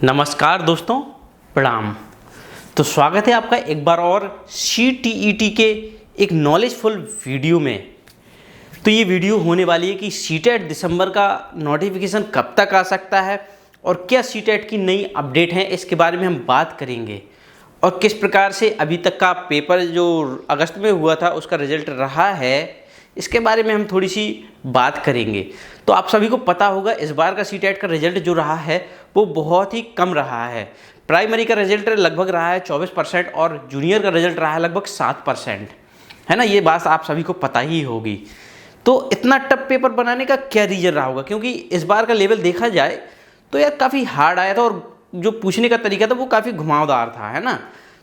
नमस्कार दोस्तों, प्रणाम। तो स्वागत है आपका एक बार और CTET के एक नॉलेजफुल वीडियो में। तो ये वीडियो होने वाली है कि सीटेट दिसंबर का नोटिफिकेशन कब तक आ सकता है और क्या सीटेट की नई अपडेट है, इसके बारे में हम बात करेंगे। और किस प्रकार से अभी तक का पेपर जो अगस्त में हुआ था उसका रिजल्ट रहा है, इसके बारे में हम थोड़ी सी बात करेंगे। तो आप सभी को पता होगा इस बार का सीटेट का रिजल्ट जो रहा है वो बहुत ही कम रहा है। प्राइमरी का रिजल्ट लगभग रहा है 24% और जूनियर का रिजल्ट रहा है लगभग 7%, है ना। ये बात आप सभी को पता ही होगी। तो इतना टफ पेपर बनाने का क्या रीज़न रहा होगा, क्योंकि इस बार का लेवल देखा जाए तो यार काफ़ी हार्ड आया था और जो पूछने का तरीका था वो काफ़ी घुमावदार था, है ना।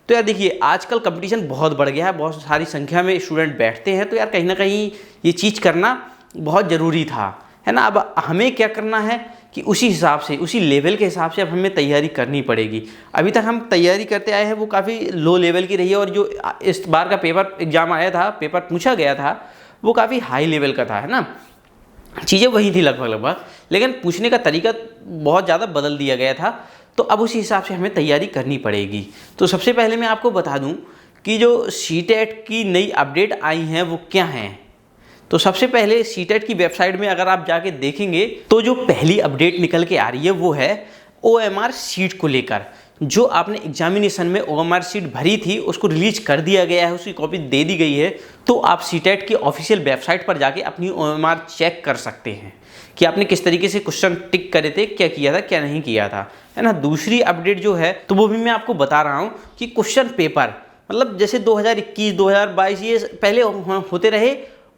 तो यार देखिए, आजकल कंपटीशन बहुत बढ़ गया है, बहुत सारी संख्या में स्टूडेंट बैठते हैं, तो यार कहीं ना कहीं ये चीज़ करना बहुत ज़रूरी था, है ना। अब हमें क्या करना है कि उसी हिसाब से, उसी लेवल के हिसाब से अब हमें तैयारी करनी पड़ेगी। अभी तक हम तैयारी करते आए हैं वो काफ़ी लो लेवल की रही है, और जो इस बार का पेपर एग्ज़ाम आया था, पेपर पूछा गया था, वो काफ़ी हाई लेवल का था, है ना। चीज़ें वही थी लगभग, लेकिन पूछने का तरीका बहुत ज़्यादा बदल दिया गया था। तो अब उसी हिसाब से हमें तैयारी करनी पड़ेगी। तो सबसे पहले मैं आपको बता दूं कि जो सीटेट की नई अपडेट आई हैं वो क्या हैं। तो सबसे पहले सीटेट की वेबसाइट में अगर आप जाके देखेंगे तो जो पहली अपडेट निकल के आ रही है वो है OMR सीट को लेकर। जो आपने एग्जामिनेशन में OMR सीट भरी थी उसको रिलीज कर दिया गया है, उसकी कॉपी दे दी गई है। तो आप सीटेट की ऑफिशियल वेबसाइट पर जाके अपनी OMR चेक कर सकते हैं कि आपने किस तरीके से क्वेश्चन टिक करे थे, क्या किया था, क्या नहीं किया था, है ना। दूसरी अपडेट जो है तो वो भी मैं आपको बता रहा हूँ कि क्वेश्चन पेपर, मतलब जैसे 2021, 2022 ये पहले होते रहे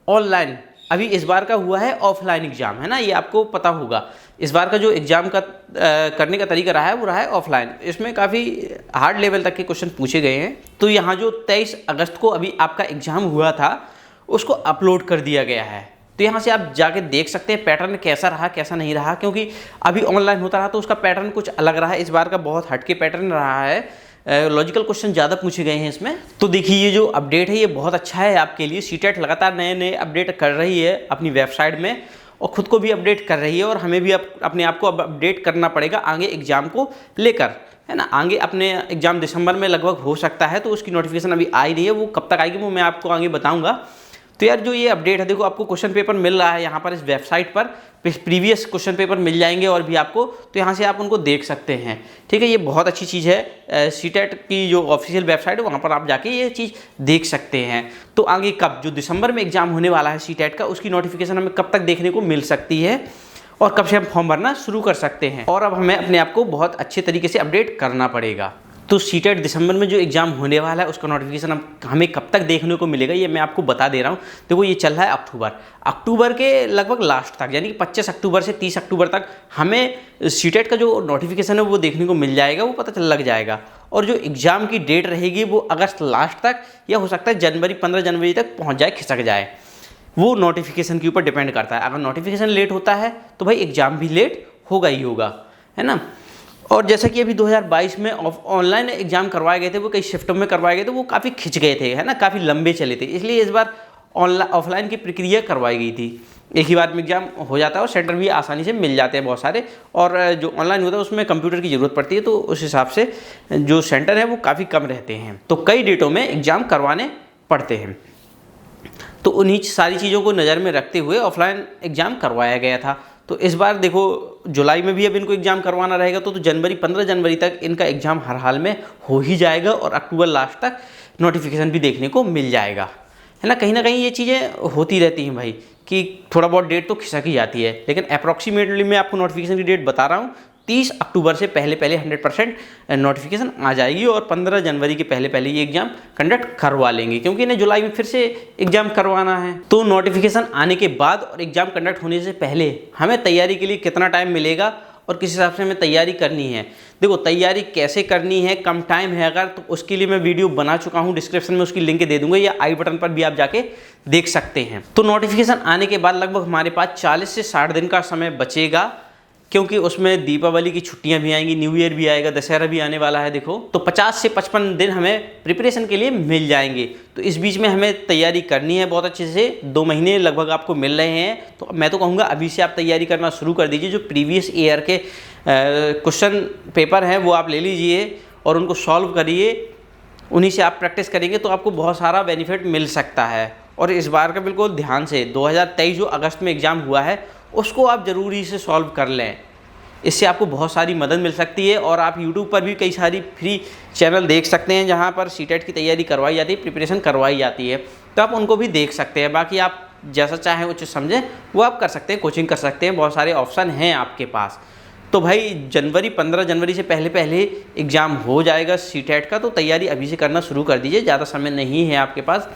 ऑनलाइन, अभी इस बार का हुआ है ऑफलाइन एग्जाम, है ना। ये आपको पता होगा। इस बार का जो एग्जाम का करने का तरीका रहा है वो रहा है ऑफलाइन। इसमें काफ़ी हार्ड लेवल तक के क्वेश्चन पूछे गए हैं। तो यहाँ जो 23 अगस्त को अभी आपका एग्जाम हुआ था उसको अपलोड कर दिया गया है। तो यहाँ से आप जाके देख सकते हैं पैटर्न कैसा रहा, कैसा नहीं रहा, क्योंकि अभी ऑनलाइन होता रहा तो उसका पैटर्न कुछ अलग रहा। इस बार का बहुत हटके पैटर्न रहा है, लॉजिकल क्वेश्चन ज़्यादा पूछे गए हैं इसमें। तो देखिए, ये जो अपडेट है ये बहुत अच्छा है आपके लिए। सीटेट लगातार नए नए अपडेट कर रही है अपनी वेबसाइट में और ख़ुद को भी अपडेट कर रही है, और हमें भी अपने आप को अब अपडेट करना पड़ेगा आगे एग्जाम को लेकर, है ना। आगे अपने एग्जाम दिसंबर में लगभग हो सकता है, तो उसकी नोटिफिकेशन अभी आ ही रही है। वो कब तक आएगी वो मैं आपको आगे बताऊँगा। तो यार जो ये अपडेट है, देखो आपको क्वेश्चन पेपर मिल रहा है यहाँ पर इस वेबसाइट पर, प्रीवियस क्वेश्चन पेपर मिल जाएंगे और भी आपको, तो यहाँ से आप उनको देख सकते हैं, ठीक है। ये बहुत अच्छी चीज़ है। सीटेट की जो ऑफिशियल वेबसाइट है वहाँ पर आप जाके ये चीज़ देख सकते हैं। तो आगे कब, जो दिसंबर में एग्जाम होने वाला है सीटेट का, उसकी नोटिफिकेशन हमें कब तक देखने को मिल सकती है और कब से हम फॉर्म भरना शुरू कर सकते हैं। और अब हमें अपने आप को बहुत अच्छे तरीके से अपडेट करना पड़ेगा। तो सीटेट दिसंबर में जो एग्ज़ाम होने वाला है उसका नोटिफिकेशन हमें कब तक देखने को मिलेगा ये मैं आपको बता दे रहा हूँ। देखो, ये चल रहा है अक्टूबर के लगभग लास्ट तक, यानी कि 25 अक्टूबर से 30 अक्टूबर तक हमें सीटेट का जो नोटिफिकेशन है वो देखने को मिल जाएगा, वो पता लग जाएगा। और जो एग्ज़ाम की डेट रहेगी वो अगस्त लास्ट तक, या हो सकता है 15 जनवरी तक पहुँच जाए, खिसक जाए। वो नोटिफिकेशन के ऊपर डिपेंड करता है। अगर नोटिफिकेशन लेट होता है तो भाई एग्ज़ाम भी लेट होगा ही होगा, है ना। और जैसा कि अभी 2022 में ऑनलाइन एग्जाम करवाए गए थे, वो कई शिफ्टों में करवाए गए थे, वो काफ़ी खिंच गए थे, है ना, काफ़ी लंबे चले थे। इसलिए इस बार ऑफलाइन की प्रक्रिया करवाई गई थी। एक ही बार में एग्जाम हो जाता है और सेंटर भी आसानी से मिल जाते हैं बहुत सारे। और जो ऑनलाइन होता है उसमें कंप्यूटर की ज़रूरत पड़ती है, तो उस हिसाब से जो सेंटर है वो काफ़ी कम रहते हैं, तो कई डेटों में एग्ज़ाम करवाने पड़ते हैं। तो उन्हीं सारी चीज़ों को नज़र में रखते हुए ऑफलाइन एग्ज़ाम करवाया गया था। तो इस बार देखो, जुलाई में भी अब इनको एग्ज़ाम करवाना रहेगा, तो 15 जनवरी तक इनका एग्ज़ाम हर हाल में हो ही जाएगा और अक्टूबर लास्ट तक नोटिफिकेशन भी देखने को मिल जाएगा, है ना। कहीं ना कहीं ये चीज़ें होती रहती हैं भाई, कि थोड़ा बहुत डेट तो खिसक ही जाती है, लेकिन अप्रॉक्सीमेटली मैं आपको नोटिफिकेशन की डेट बता रहा हूँ। 30 अक्टूबर से पहले 100% नोटिफिकेशन आ जाएगी और 15 जनवरी के पहले ये एग्ज़ाम कंडक्ट करवा लेंगे, क्योंकि इन्हें जुलाई में फिर से एग्ज़ाम करवाना है। तो नोटिफिकेशन आने के बाद और एग्ज़ाम कंडक्ट होने से पहले हमें तैयारी के लिए कितना टाइम मिलेगा और किस हिसाब से हमें तैयारी करनी है। देखो, तैयारी कैसे करनी है, कम टाइम है अगर, तो उसके लिए मैं वीडियो बना चुका हूँ, डिस्क्रिप्शन में उसकी लिंक दे दूंगा, या आई बटन पर भी आप जाके देख सकते हैं। तो नोटिफिकेशन आने के बाद लगभग हमारे पास 40 से 60 दिन का समय बचेगा, क्योंकि उसमें दीपावली की छुट्टियां भी आएंगी, न्यू ईयर भी आएगा, दशहरा भी आने वाला है। देखो, तो 50 से 55 दिन हमें प्रिपरेशन के लिए मिल जाएंगे। तो इस बीच में हमें तैयारी करनी है बहुत अच्छे से। 2 महीने लगभग आपको मिल रहे हैं, तो मैं तो कहूँगा अभी से आप तैयारी करना शुरू कर दीजिए। जो प्रीवियस ईयर के क्वेश्चन पेपर हैं वो आप ले लीजिए और उनको सॉल्व करिए, उन्हीं से आप प्रैक्टिस करेंगे तो आपको बहुत सारा बेनिफिट मिल सकता है। और इस बार का बिल्कुल ध्यान से 2023 जो अगस्त में एग्ज़ाम हुआ है उसको आप ज़रूरी से सॉल्व कर लें, इससे आपको बहुत सारी मदद मिल सकती है। और आप YouTube पर भी कई सारी फ्री चैनल देख सकते हैं जहाँ पर सीटेट की तैयारी करवाई जाती है, प्रिपरेशन करवाई जाती है, तो आप उनको भी देख सकते हैं। बाकी आप जैसा चाहें उचित समझें वो आप कर सकते हैं, कोचिंग कर सकते हैं, बहुत सारे ऑप्शन हैं आपके पास। तो भाई 15 जनवरी से पहले पहले एग्ज़ाम हो जाएगा सीटेट का, तो तैयारी अभी से करना शुरू कर दीजिए, ज़्यादा समय नहीं है आपके पास।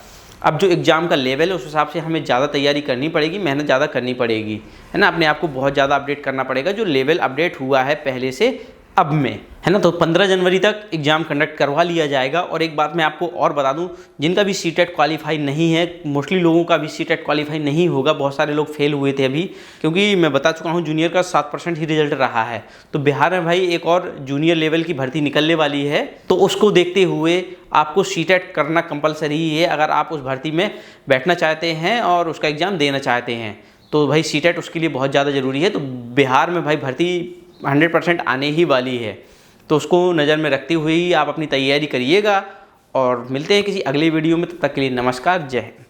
अब जो एग्ज़ाम का लेवल है उस हिसाब से हमें ज़्यादा तैयारी करनी पड़ेगी, मेहनत ज़्यादा करनी पड़ेगी, है ना। अपने आप को बहुत ज़्यादा अपडेट करना पड़ेगा, जो लेवल अपडेट हुआ है पहले से अब में, है ना। तो 15 जनवरी तक एग्ज़ाम कंडक्ट करवा लिया जाएगा। और एक बात मैं आपको और बता दूं, जिनका भी सीटेट क्वालिफाई नहीं है, मोस्टली लोगों का भी सीटेट क्वालिफाई नहीं होगा, बहुत सारे लोग फेल हुए थे अभी, क्योंकि मैं बता चुका हूं जूनियर का 7% ही रिजल्ट रहा है। तो बिहार में भाई एक और जूनियर लेवल की भर्ती निकलने वाली है, तो उसको देखते हुए आपको सीटेट करना कंपलसरी ही है अगर आप उस भर्ती में बैठना चाहते हैं और उसका एग्ज़ाम देना चाहते हैं। तो भाई सीटेट उसके लिए बहुत ज़्यादा ज़रूरी है। तो बिहार में भाई भर्ती 100% आने ही वाली है, तो उसको नज़र में रखते हुए ही आप अपनी तैयारी करिएगा। और मिलते हैं किसी अगले वीडियो में, तब तक के लिए नमस्कार, जय हिंद।